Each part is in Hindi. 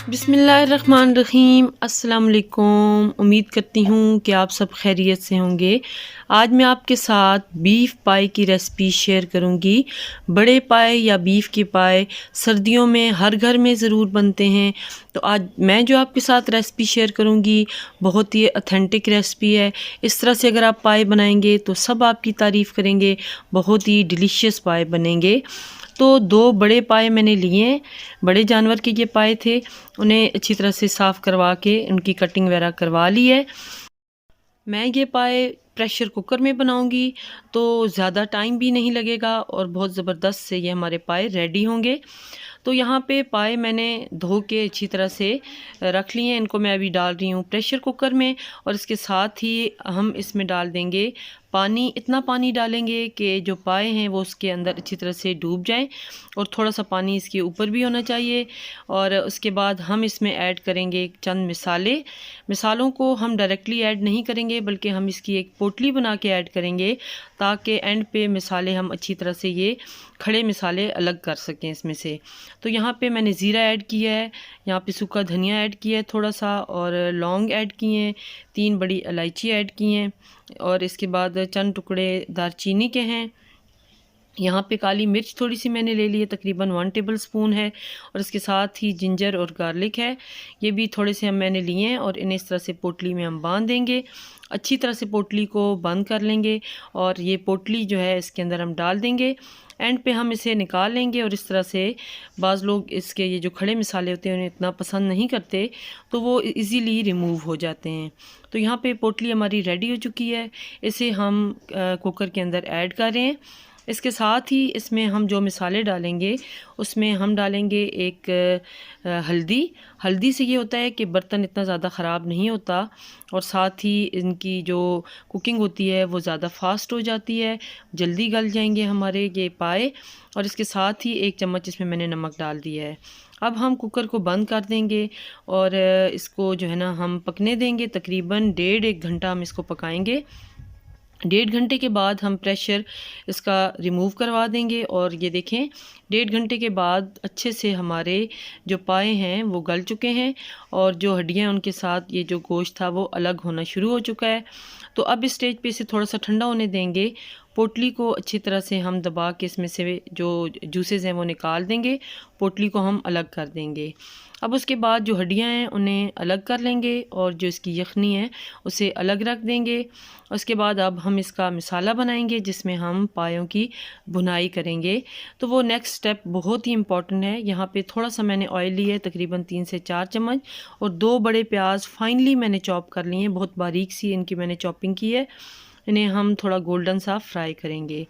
बिस्मिल्लाहिर्रहमानिर्रहीम। अस्सलाम वालेकुम। उम्मीद करती हूँ कि आप सब खैरियत से होंगे। आज मैं आपके साथ बीफ पाई की रेसिपी शेयर करूँगी। बड़े पाए या बीफ के पाए सर्दियों में हर घर में ज़रूर बनते हैं। तो आज मैं जो आपके साथ रेसिपी शेयर करूँगी बहुत ही ऑथेंटिक रेसिपी है। इस तरह से अगर आप पाए बनाएंगे तो सब आपकी तारीफ़ करेंगे, बहुत ही डिलीशियस पाए बनेंगे। तो 2 बड़े पाए मैंने लिए हैं। बड़े जानवर के ये पाए थे, उन्हें अच्छी तरह से साफ़ करवा के उनकी कटिंग वगैरह करवा ली है। मैं ये पाए प्रेशर कुकर में बनाऊंगी तो ज़्यादा टाइम भी नहीं लगेगा और बहुत ज़बरदस्त से ये हमारे पाए रेडी होंगे। तो यहाँ पे पाए मैंने धो के अच्छी तरह से रख लिए हैं। इनको मैं अभी डाल रही हूँ प्रेशर कुकर में और इसके साथ ही हम इसमें डाल देंगे पानी। इतना पानी डालेंगे कि जो पाए हैं वो उसके अंदर अच्छी तरह से डूब जाएं और थोड़ा सा पानी इसके ऊपर भी होना चाहिए। और उसके बाद हम इसमें ऐड करेंगे चंद मिसालों को हम डायरेक्टली ऐड नहीं करेंगे बल्कि हम इसकी एक पोटली बना के ऐड करेंगे ताकि एंड पे मिसाले हम अच्छी तरह से ये खड़े मिसाले अलग कर सकें इसमें से। तो यहाँ पे मैंने ज़ीरा ऐड किया है, यहाँ पे सूखा धनिया ऐड किया है थोड़ा सा, और लौंग ऐड किए हैं, 3 बड़ी इलायची ऐड की हैं, और इसके बाद चंद टुकड़े दालचीनी के हैं। यहाँ पे काली मिर्च थोड़ी सी मैंने ले ली है, तकरीबन 1 टेबल स्पून है, और इसके साथ ही जिंजर और गार्लिक है, ये भी थोड़े से हम मैंने लिए हैं। और इन्हें इस तरह से पोटली में हम बांध देंगे, अच्छी तरह से पोटली को बंद कर लेंगे और ये पोटली जो है इसके अंदर हम डाल देंगे। एंड पे हम इसे निकाल लेंगे और इस तरह से बाज़ लोग इसके ये जो खड़े मिसाले होते हैं उन्हें इतना पसंद नहीं करते तो वो इजीली रिमूव हो जाते हैं। तो यहाँ पे पोटली हमारी रेडी हो चुकी है, इसे हम कुकर के अंदर ऐड कर रहे हैं। इसके साथ ही इसमें हम जो मिसाले डालेंगे उसमें हम डालेंगे एक हल्दी से ये होता है कि बर्तन इतना ज़्यादा ख़राब नहीं होता और साथ ही इनकी जो कुकिंग होती है वो ज़्यादा फास्ट हो जाती है, जल्दी गल जाएंगे हमारे ये पाए। और इसके साथ ही 1 चम्मच इसमें मैंने नमक डाल दिया है। अब हम कुकर को बंद कर देंगे और इसको जो है ना हम पकने देंगे, तकरीबन 1.5 घंटा हम इसको पकाएंगे। 1.5 घंटे के बाद हम प्रेशर इसका रिमूव करवा देंगे और ये देखें 1.5 घंटे के बाद अच्छे से हमारे जो पाए हैं वो गल चुके हैं और जो हड्डियां उनके साथ ये जो गोश्त था वो अलग होना शुरू हो चुका है। तो अब इस स्टेज पे इसे थोड़ा सा ठंडा होने देंगे। पोटली को अच्छी तरह से हम दबा के इसमें से जो जूसेस हैं वो निकाल देंगे, पोटली को हम अलग कर देंगे। अब उसके बाद जो हड्डियां हैं उन्हें अलग कर लेंगे और जो इसकी यखनी है उसे अलग रख देंगे। उसके बाद अब हम इसका मिसाला बनाएंगे जिसमें हम पायों की भुनाई करेंगे। तो वो नेक्स्ट स्टेप बहुत ही इम्पॉर्टेंट है। यहाँ पे थोड़ा सा मैंने ऑयल लिया है, तकरीबन 3 से 4 चम्मच, और 2 बड़े प्याज फाइनली मैंने चॉप कर लिए हैं, बहुत बारीक सी इनकी मैंने चॉपिंग की है। इन्हें हम थोड़ा गोल्डन सा फ्राई करेंगे।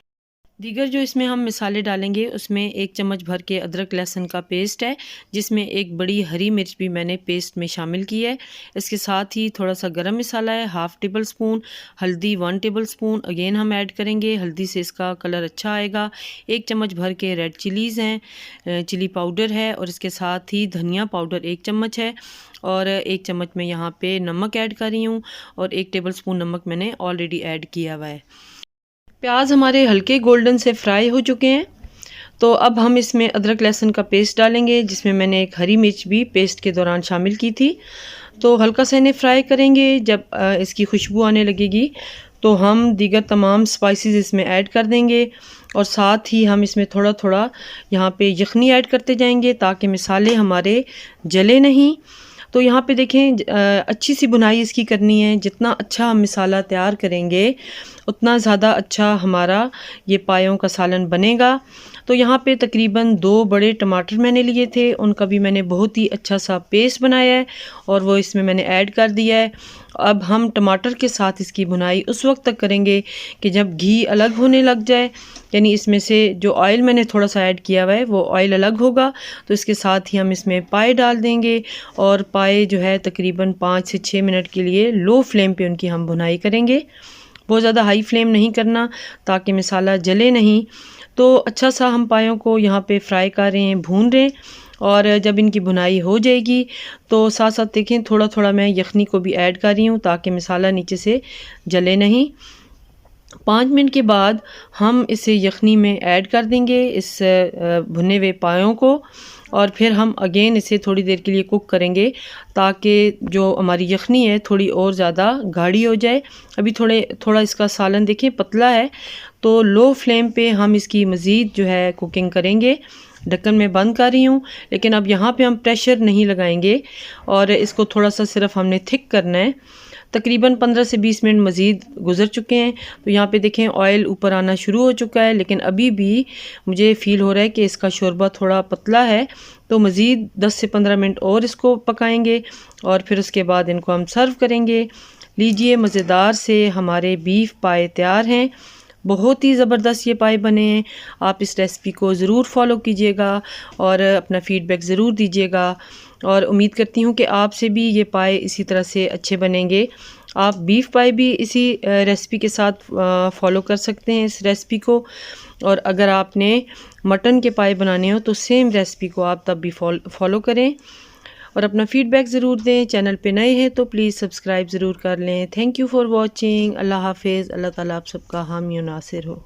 दीगर जो इसमें हम मिसाले डालेंगे उसमें 1 चम्मच भर के अदरक लहसुन का पेस्ट है, जिसमें एक बड़ी हरी मिर्च भी मैंने पेस्ट में शामिल की है। इसके साथ ही थोड़ा सा गरम मसाला है, 1/2 टेबल स्पून, हल्दी 1 टेबल स्पून अगेन हम ऐड करेंगे, हल्दी से इसका कलर अच्छा आएगा। 1 चम्मच भर के रेड चिलीज़ हैं, चिली पाउडर है, और इसके साथ ही धनिया पाउडर 1 चम्मच है, और 1 चम्मच में यहाँ पे नमक ऐड कर रही हूँ, और 1 टेबल स्पून नमक मैंने ऑलरेडी ऐड किया हुआ है। प्याज हमारे हल्के गोल्डन से फ्राई हो चुके हैं। तो अब हम इसमें अदरक लहसुन का पेस्ट डालेंगे, जिसमें मैंने एक हरी मिर्च भी पेस्ट के दौरान शामिल की थी। तो हल्का सा इन्हें फ्राई करेंगे। जब इसकी खुशबू आने लगेगी तो हम दीगर तमाम स्पाइसेस इसमें ऐड कर देंगे, और साथ ही हम इसमें थोड़ा थोड़ा यहाँ पे यखनी ऐड करते जाएंगे ताकि मिसाले हमारे जले नहीं। तो यहाँ पे देखें अच्छी सी बुनाई इसकी करनी है। जितना अच्छा हम मिसाला तैयार करेंगे उतना ज़्यादा अच्छा हमारा ये पायों का सालन बनेगा। तो यहाँ पे तकरीबन 2 बड़े टमाटर मैंने लिए थे, उनका भी मैंने बहुत ही अच्छा सा पेस्ट बनाया है और वो इसमें मैंने ऐड कर दिया है। अब हम टमाटर के साथ इसकी भुनाई उस वक्त तक करेंगे कि जब घी अलग होने लग जाए, यानी इसमें से जो ऑयल मैंने थोड़ा सा ऐड किया हुआ है वो ऑयल अलग होगा। तो इसके साथ ही हम इसमें पाए डाल देंगे, और पाए जो है तकरीबन 5 से 6 मिनट के लिए लो फ्लेम पे उनकी हम भुनाई करेंगे। बहुत ज़्यादा हाई फ्लेम नहीं करना ताकि मसाला जले नहीं। तो अच्छा सा हम पायों को यहाँ पे फ्राई कर रहे हैं, भून रहे हैं, और जब इनकी भुनाई हो जाएगी तो साथ साथ देखें थोड़ा थोड़ा मैं यखनी को भी ऐड कर रही हूँ ताकि मसाला नीचे से जले नहीं। 5 मिनट के बाद हम इसे यखनी में ऐड कर देंगे इस भुने हुए पायों को, और फिर हम अगेन इसे थोड़ी देर के लिए कुक करेंगे ताकि जो हमारी यखनी है थोड़ी और ज़्यादा गाढ़ी हो जाए। अभी थोड़ा इसका सालन देखें पतला है, तो लो फ्लेम पे हम इसकी मज़ीद जो है कुकिंग करेंगे। ढक्कन में बंद कर रही हूँ, लेकिन अब यहाँ पे हम प्रेशर नहीं लगाएंगे और इसको थोड़ा सा सिर्फ हमने थिक करना है। तकरीबन 15 से 20 मिनट मज़ीद गुजर चुके हैं, तो यहाँ पे देखें ऑयल ऊपर आना शुरू हो चुका है, लेकिन अभी भी मुझे फ़ील हो रहा है कि इसका शोरबा थोड़ा पतला है। तो मज़ीद 10 से 15 मिनट और इसको पकाएंगे और फिर उसके बाद इनको हम सर्व करेंगे। लीजिए, मज़ेदार से हमारे बीफ पाए तैयार हैं। बहुत ही ज़बरदस्त ये पाए बने हैं। आप इस रेसिपी को ज़रूर फॉलो कीजिएगा और अपना फ़ीडबैक ज़रूर दीजिएगा, और उम्मीद करती हूँ कि आपसे भी ये पाए इसी तरह से अच्छे बनेंगे। आप बीफ पाए भी इसी रेसिपी के साथ फॉलो कर सकते हैं इस रेसिपी को, और अगर आपने मटन के पाए बनाने हो तो सेम रेसिपी को आप तब भी फॉलो करें और अपना फ़ीडबैक ज़रूर दें। चैनल पे नए हैं तो प्लीज़ सब्सक्राइब ज़रूर कर लें। Thank you for watching. अल्लाह हाफिज़। अल्लाह ताला आप सबका हामी और नासिर हो।